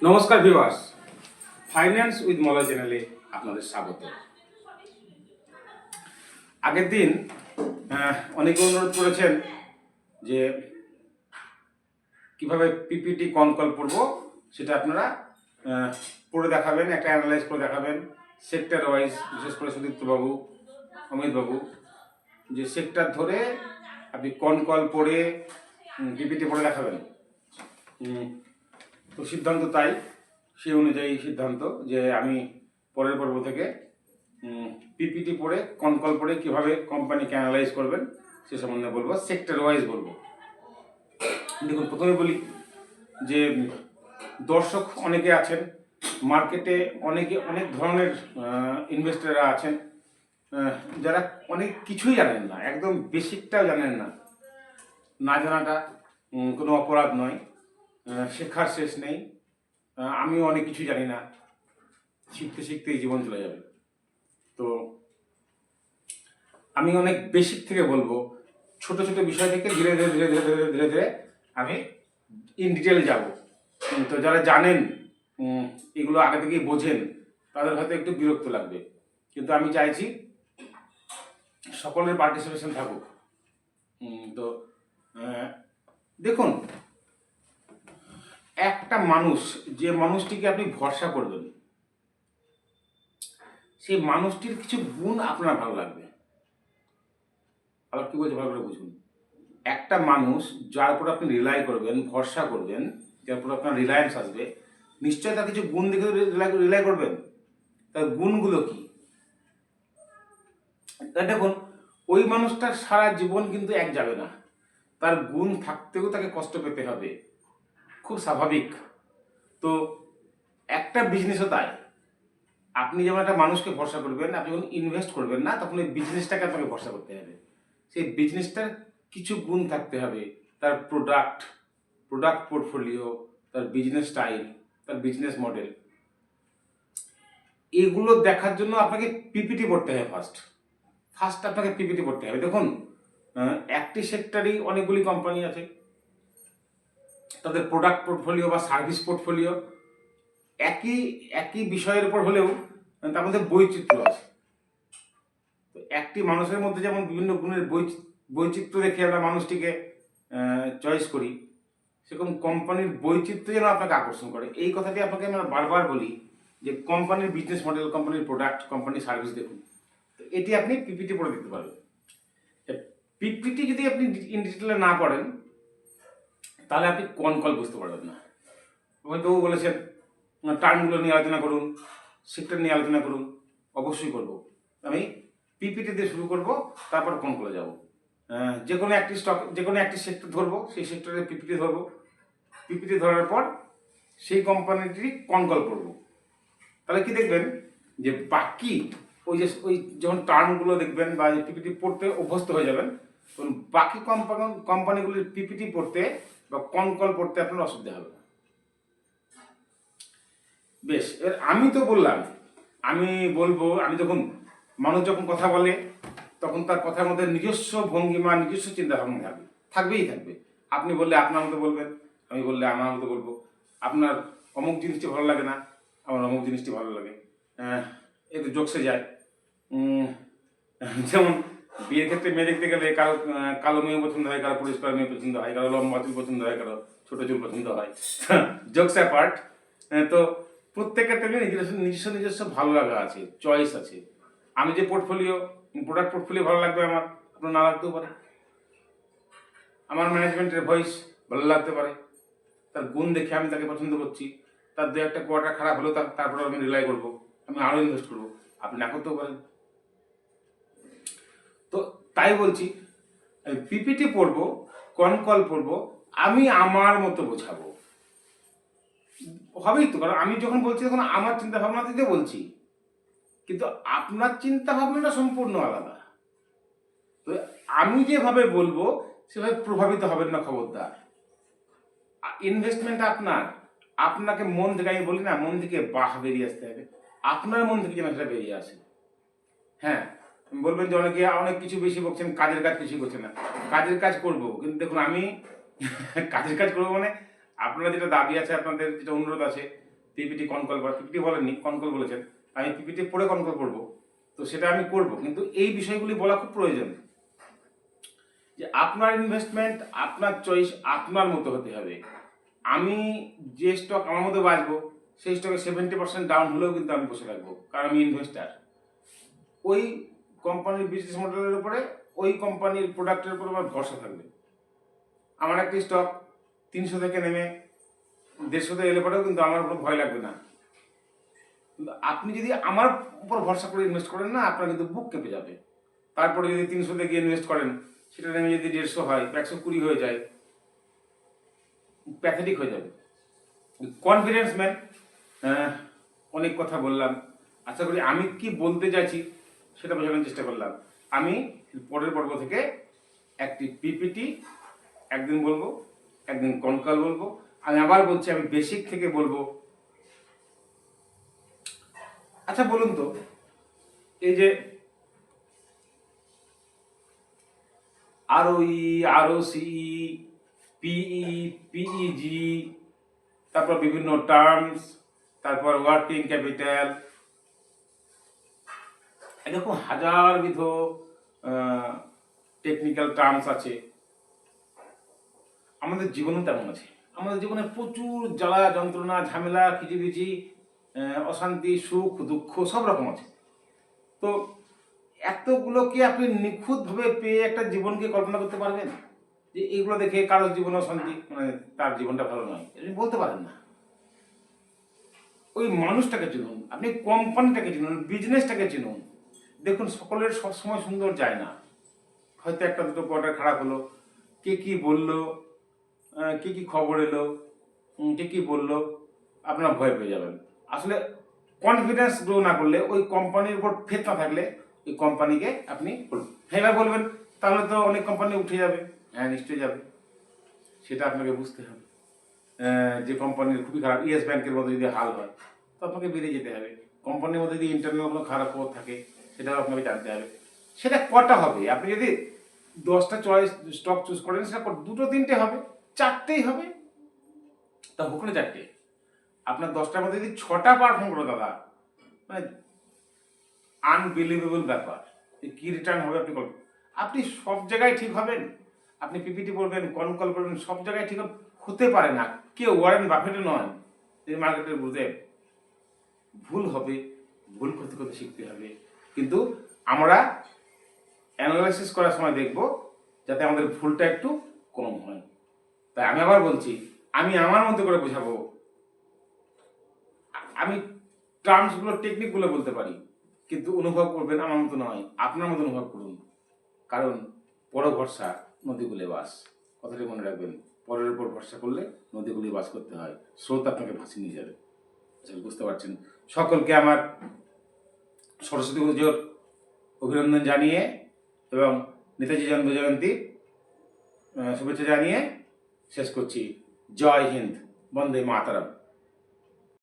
নমস্কার viewers, finance with Malay চ্যানেলে আপনাদের স্বাগত। আগের দিন অনেকে অনুরোধ করেছেন যে কিভাবে পিপিটি কনকল পড়ব সেটা আপনারা পড়ে দেখাবেন, একটা অ্যানালাইজ করে দেখাবেন সেক্টর ওয়াইজ, বিশেষ করে সুদীপ্তবাবু, অমিতবাবু, যে সেক্টর ধরে আপনি কনকল পড়ে পিপিটি পড়ে দেখাবেন। তো সিদ্ধান্ত তাই, সেই অনুযায়ী সিদ্ধান্ত যে আমি পরের পর্ব থেকে পিপিটি পড়ে কনকল পড়ে কীভাবে কোম্পানিকে অ্যানালাইজ করবেন সে সম্বন্ধে বলবো, সেক্টর ওয়াইজ বলবো। দেখুন, প্রথমে বলি যে দর্শক অনেকে আছেন, মার্কেটে অনেক ধরনের ইনভেস্টররা আছেন যারা অনেক কিছুই জানেন না, একদম বেসিকটাও জানেন না। না জানাটা কোনো অপরাধ নয়, শেখার শেষ নেই। আমিও অনেক কিছু জানি না, শিখতে শিখতেই জীবন চলে যাবে। তো আমি অনেক বেসিক থেকে বলবো, ছোট ছোট বিষয় থেকে ধীরে ধীরে ধীরে ধীরে ধীরে ধীরে ধীরে আমি ইন ডিটেল যাব। তো যারা জানেন, এগুলো আগে থেকেই বোঝেন, তাদের হয়তো একটু বিরক্ত লাগবে, কিন্তু আমি চাইছি সকলের পার্টিসিপেশন থাকুক। তো দেখুন, একটা মানুষ, যে মানুষটিকে আপনি ভরসা করবেন, সেই মানুষটির কিছু গুণ আপনার ভালো লাগবে। আবার কি বলছে ভালো করে বুঝুন। একটা মানুষ যার উপর আপনি রিলাই করবেন, ভরসা করবেন, যার উপর আপনার রিলায়েন্স আসবে, নিশ্চয়ই তার কিছু গুণ দেখে রিলাই করবেন। তার গুণগুলো কি? দেখুন, ওই মানুষটার সারা জীবন কিন্তু এক যাবে না, তার গুণ থাকতেও তাকে কষ্ট পেতে হবে, খুব স্বাভাবিক। তো একটা বিজনেসও তাই, আপনি যেমন একটা মানুষকে ভরসা করবেন, আপনি যখন ইনভেস্ট করবেন না, তখন ওই বিজনেসটাকে আপনাকে ভরসা করতে হবে। সেই বিজনেসটার কিছু গুণ থাকতে হবে, তার প্রোডাক্ট পোর্টফোলিও, তার বিজনেস স্টাইল, তার বিজনেস মডেল, এগুলো দেখার জন্য আপনাকে পিপিটি পড়তে হবে। ফার্স্ট আপনাকে পিপিটি পড়তে হবে। দেখুন, একটি সেক্টরেই অনেকগুলি কোম্পানি আছে, তাদের প্রোডাক্ট পোর্টফোলিও বা সার্ভিস পোর্টফোলিও একই বিষয়ের উপর হলেও তার মধ্যে বৈচিত্র্য আছে। তো একটি মানুষের মধ্যে যেমন বিভিন্ন গুণের বৈচিত্র্য দেখে আমরা মানুষটিকে চয়েস করি, সেরকম কোম্পানির বৈচিত্র্য যেন আপনাকে আকর্ষণ করে। এই কথাটি আপনাকে আমরা বারবার বলি যে কোম্পানির বিজনেস মডেল, কোম্পানির প্রোডাক্ট, কোম্পানির সার্ভিস দেখুন। তো এটি আপনি পিপিটি পড়ে দেখতে পারবেন। পিপিটি যদি আপনি ইন ডিটেলে না পড়েন, তাহলে আপনি কনকল বুঝতে পারবেন না। হয়তো বলেছেন টার্মগুলো নিয়ে আলোচনা করুন, সেক্টর নিয়ে আলোচনা করুন, অবশ্যই করব। আমি পিপিটি দিয়ে শুরু করব, তারপর কনকলে যাব। যে কোনো একটি সেক্টর ধরবো, সেই সেক্টরের পিপিটি ধরবো, পিপিটি ধরার পর সেই কোম্পানিটির কনকল করব। তাহলে কি দেখবেন যে বাকি ওই যখন টার্মগুলো দেখবেন বা পিপিটি পড়তে অভ্যস্ত হয়ে যাবেন, তখন বাকি কোম্পানিগুলির পিপিটি পড়তে বা কনকল পড়তে আপনার অসুবিধা হবে না। বেশ, এবার আমি তো বললাম, আমি বলবো, আমি দেখুন, মানুষ যখন কথা বলে তখন তার কথার মধ্যে নিজস্ব ভঙ্গিমা, নিজস্ব চিন্তাভাবনা থাকবেই থাকবে। আপনি বললে আপনার মতো বলবেন, আমি বললে আমার মতো বলবো। আপনার অমুক জিনিসটি ভালো লাগে না, আমার অমুক জিনিসটি ভালো লাগে, একটু জোকসে যায়। যেমন বিয়ের ক্ষেত্রে মেয়ে দেখতে গেলে কারো কালো মেয়ে পছন্দ হয়, কারো পরিষ্কার মেয়ে পছন্দ হয়, কারো লম্বা চুল পছন্দ হয়, কারো ছোটো চুল পছন্দ হয়। জোকস অ্যাপার্ট, তো প্রত্যেকের থেকে নিজস্ব ভালো লাগা আছে, চয়েস আছে। আমি যে প্রোডাক্ট পোর্টফোলিও ভালো লাগবে আমার, আপনার না লাগতেও পারে। আমার ম্যানেজমেন্টের ভয়েস ভালো লাগতে পারে, তার গুণ দেখে আমি তাকে পছন্দ করছি। তার দু একটা কোয়ার্টার খারাপ হলেও তারপরে আমি রিলাই করবো, আমি আরও ইনভেস্ট করবো, আপনি না করতেও পারেন। তো তাই বলছি, পিপিটি পড়বো, কনকল পড়বো, আমি আমার মতো বোঝাবো, হবেই তো। কারণ আমি যখন বলছি তখন আমার চিন্তা ভাবনা থেকে বলছি, কিন্তু আপনার চিন্তা ভাবনাটা সম্পূর্ণ আলাদা। তো আমি যেভাবে বলবো সেভাবে প্রভাবিত হবেন না, খবরদার। ইনভেস্টমেন্ট আপনাকে মন থেকে, আমি বলি না, মন থেকে বেরিয়ে আসতে হবে, আপনার মন থেকে যেন সেটা বেরিয়ে আসে। হ্যাঁ, বলবেন যে অনেক কিছু বেশি বলছেন, কাজের কাজ কিছুই করছেন না। কাজের কাজ করব, কিন্তু দেখুন আমি কাজের কাজ করবো মানে আপনারা যেটা দাবি আছে, আপনাদের যেটা অনুরোধ আছে, পিপিটি কনকল করা, পিপিটি বলেননি, কনকল বলেছেন, আমি পিপিটি পড়ে কনকল করবো, তো সেটা আমি করব। কিন্তু এই বিষয়গুলি বলা খুব প্রয়োজন যে আপনার ইনভেস্টমেন্ট, আপনার চয়েস আপনার মতো হতে হবে। আমি যে স্টক আমার মতো বাঁচবো, সেই স্টকে 70% ডাউন হলেও কিন্তু আমি বসে থাকবো, কারণ আমি ইনভেস্টার। ওই কোম্পানির বিজনেস মডেলের উপরে, ওই কোম্পানির প্রোডাক্টের উপর আমার ভরসা থাকবে। আমার একটি স্টক 300 থেকে নেমে 150 এলে পরেও কিন্তু আমার কোনো ভয় লাগবে না। কিন্তু আপনি যদি আমার উপর ভরসা করে ইনভেস্ট করেন না, আপনার কিন্তু বুক কেঁপে যাবে। তারপরে যদি 300 থেকে ইনভেস্ট করেন, সেটা নেমে যদি 150 হয়, 120 হয়ে যায়, প্যাথেটিক হয়ে যাবে। কনফিডেন্স ম্যান, অনেক কথা বললাম, আশা করি আমি কি বলতে চাইছি সেটা বোঝানোর চেষ্টা করলাম। আমি পরের পর্ব থেকে একটি পিপিটি একদিন বলবো, একদিন কনকাল বলবো। আমি আবার বলছি, আমি বেসিক থেকে বলবো। আচ্ছা বলুন তো, এই যে আরওই, আরওসি, পিই, পিইজি, তারপর বিভিন্ন টার্মস, তারপর ওয়ার্কিং ক্যাপিটাল, এরকম হাজারবিধ টেকনিক্যাল টার্মস আছে। আমাদের জীবনেও তেমন আছে। আমাদের জীবনে প্রচুর জ্বালা যন্ত্রণা, ঝামেলা, খিচিবিচি, অশান্তি, সুখ দুঃখ সব রকম আছে। তো এতগুলোকে আপনি নিখুঁতভাবে পেয়ে একটা জীবনকে কল্পনা করতে পারবেন যে এগুলো দেখে কারোর জীবনে অশান্তি, মানে তার জীবনটা ভালো নয়, আপনি বলতে পারেন না। ওই মানুষটাকে চিনুন, আপনি কোম্পানিটাকে চিনুন, বিজনেসটাকে চিনুন। দেখুন, সকলের সবসময় সুন্দর যায় না। হয়তো একটা দুটো কোয়ার্টার খারাপ হলো, কে কি বললো, কে কি খবর এলো, কে কি বললো, আপনারা ভয় পেয়ে যাবেন। আসলে কনফিডেন্স গ্রো না করলে, ওই কোম্পানির উপর ফেথ না থাকলে, ওই কোম্পানিকে আপনি হ্যাঁ বলবেন, তাহলে তো অনেক কোম্পানি উঠে যাবে। হ্যাঁ, নিশ্চয়ই যাবে, সেটা আপনাকে বুঝতে হবে। যে কোম্পানির খুবই খারাপ, ইয়েস ব্যাংকের মধ্যে যদি হাল হয়, তো আপনাকে বেরিয়ে যেতে হবে। কোম্পানির মধ্যে যদি ইন্টারনাল কোনো খারাপ খবর থাকে, সেটাও আপনাকে জানতে হবে। সেটা কটা হবে? আপনি যদি 10টা চয়েস স্টক চুজ করেন, সেটা 2টো 3টে হবে, 4টেই হবে, তা হোক না 4টে। আপনার 10টার মধ্যে যদি 6টা পারফর্ম করে, দাদা মানে আনবিলিভেবল ব্যাপার। কি রিটার্ন হবে আপনি করবেন? আপনি সব জায়গায় ঠিক হবেন, আপনি পিপিটি পড়বেন, কনকল করবেন, সব জায়গায় ঠিক হতে পারে না। কেউ ওয়ারেন বাফেটও নয় যে মার্কেটের গুরুদেব। ভুল হবে, ভুল করতে করতে শিখতে হবে। কিন্তু আমরা অ্যানালাইসিস করার সময় দেখব যাতে আমাদের ভুলটা একটু কম হয়। তাই আমি আবার বলছি, আমি আমার মতো করে বোঝাবো। আমি টার্মসগুলো, টেকনিকগুলো বলতে পারি, কিন্তু অনুভব করবেন আমার মতো নয়, আপনার মতো অনুভব করুন। কারণ পর ভরসা নদীগুলি বাস, কথাটি মনে রাখবেন। পরের উপর ভরসা করলে নদীগুলি বাস করতে হয়, স্রোত আপনাকে ভাসিয়ে নিয়ে যাবে। আসলে বুঝতে পারছেন? সকলকে আমার সরস্বতী পুজোর অভিনন্দন জানিয়ে এবং নেতাজি জন্ম জয়ন্তী শুভেচ্ছা জানিয়ে শেষ করছি। জয় হিন্দ, বন্দে মাতরম।